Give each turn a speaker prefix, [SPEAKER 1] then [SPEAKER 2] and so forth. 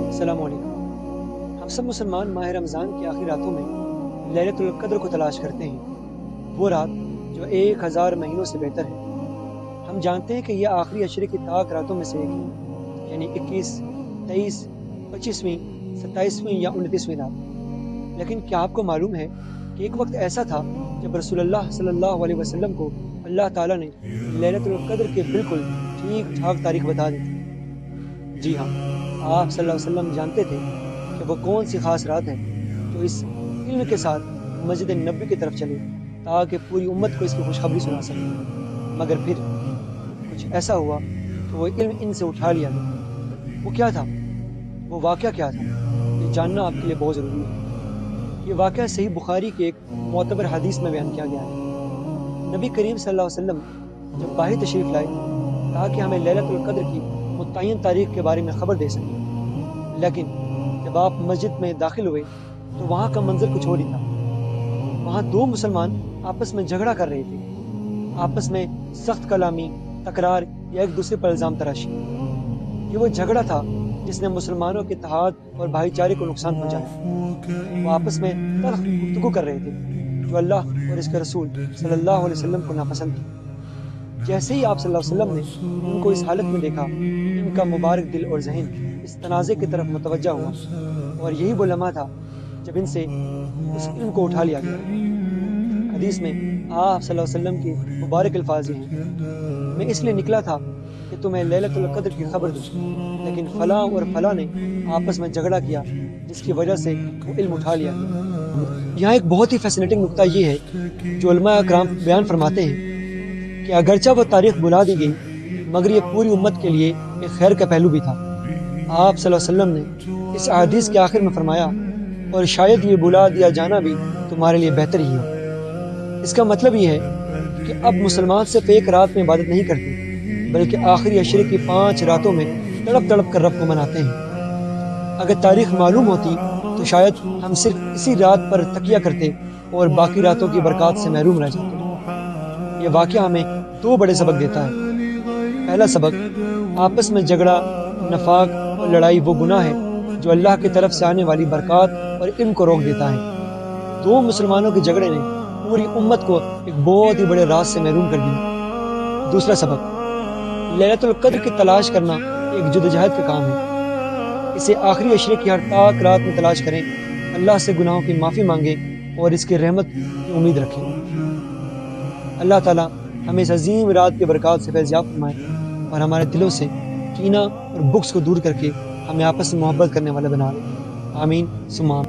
[SPEAKER 1] السلام علیکم۔ ہم سب مسلمان ماہ رمضان کی آخری راتوں میں لیلۃ القدر کو تلاش کرتے ہیں، وہ رات جو 1000 مہینوں سے بہتر ہے۔ ہم جانتے ہیں کہ یہ آخری عشرے کی طاق راتوں میں سے ایک ہے، یعنی 21، 23، 25ویں، 27ویں یا 29ویں رات۔ لیکن کیا آپ کو معلوم ہے کہ ایک وقت ایسا تھا جب رسول اللہ صلی اللہ علیہ وسلم کو اللہ تعالیٰ نے لیلۃ القدر کے بالکل ٹھیک ٹھاک تاریخ بتا دی تھی؟ جی ہاں، آپ صلی اللہ علیہ وسلم جانتے تھے کہ وہ کون سی خاص رات ہے جو اس علم کے ساتھ مسجد نبوی کی طرف چلے تاکہ پوری امت کو اس کی خوشخبری سنا سکے۔ مگر پھر کچھ ایسا ہوا کہ وہ علم ان سے اٹھا لیا گیا۔ وہ کیا تھا؟ وہ واقعہ کیا تھا؟ یہ جاننا آپ کے لیے بہت ضروری ہے۔ یہ واقعہ صحیح بخاری کے ایک معتبر حدیث میں بیان کیا گیا ہے۔ نبی کریم صلی اللہ علیہ وسلم جب باہر تشریف لائے تاکہ ہمیں لیلۃ القدر کی متعین تاریخ کے بارے میں خبر دے سکیں، لیکن جب آپ مسجد میں داخل ہوئے تو وہاں کا منظر کچھ اور ہی تھا۔ وہاں دو مسلمان آپس میں جھگڑا کر رہے تھے، آپس میں سخت کلامی، تکرار یا ایک دوسرے پر الزام تراشی۔ یہ وہ جھگڑا تھا جس نے مسلمانوں کے اتحاد اور بھائی چارے کو نقصان پہنچایا۔ وہ آپس میں تلخ گفتگو کر رہے تھے جو اللہ اور اس کے رسول صلی اللہ علیہ وسلم کو ناپسند تھی۔ جیسے ہی آپ صلی اللہ علیہ وسلم نے ان کو اس حالت میں دیکھا، ان کا مبارک دل اور ذہن اس تنازع کی طرف متوجہ ہوا، اور یہی وہ لمحہ تھا جب ان سے اس علم کو اٹھا لیا گیا۔ حدیث میں آپ صلی اللہ علیہ وسلم کے مبارک الفاظ یہ ہیں: میں اس لیے نکلا تھا کہ تمہیں لیلۃ القدر کی خبر دوں، لیکن فلاں اور فلاں نے آپس میں جھگڑا کیا جس کی وجہ سے وہ علم اٹھا لیا گیا۔ یہاں ایک بہت ہی فیسنیٹنگ نقطہ یہ ہے جو علماء اکرام بیان فرماتے ہیں کہ اگرچہ وہ تاریخ بلا دی گئی مگر یہ پوری امت کے لیے ایک خیر کا پہلو بھی تھا۔ آپ صلی اللہ علیہ وسلم نے اس حدیث کے آخر میں فرمایا، اور شاید یہ بلا دیا جانا بھی تمہارے لیے بہتر ہی ہو۔ اس کا مطلب یہ ہے کہ اب مسلمان صرف ایک رات میں عبادت نہیں کرتے بلکہ آخری عشرے کی 5 راتوں میں تڑپ تڑپ کر رب کو مناتے ہیں۔ اگر تاریخ معلوم ہوتی تو شاید ہم صرف اسی رات پر تکیہ کرتے اور باقی راتوں کی برکات سے محروم رہ جاتے۔ یہ واقعہ ہمیں 2 بڑے سبق دیتا ہے۔ پہلا سبق، آپس میں جھگڑا، نفاق اور لڑائی وہ گناہ ہے جو اللہ کی طرف سے آنے والی برکات اور علم کو روک دیتا ہے۔ 2 مسلمانوں کے جھگڑے نے پوری امت کو ایک بہت ہی بڑے راز سے محروم کر دیا۔ دوسرا سبق، لیلۃ القدر کی تلاش کرنا ایک جدوجہد کا کام ہے۔ اسے آخری عشرے کی ہر طاق رات میں تلاش کریں، اللہ سے گناہوں کی معافی مانگیں اور اس کی رحمت کی امید رکھیں۔ اللہ تعالیٰ ہمیں اس عظیم رات کے برکات سے فیض یاب فرمائے اور ہمارے دلوں سے کینہ اور بغض کو دور کر کے ہمیں آپس میں محبت کرنے والا بنا لے۔ آمین ثم آمین۔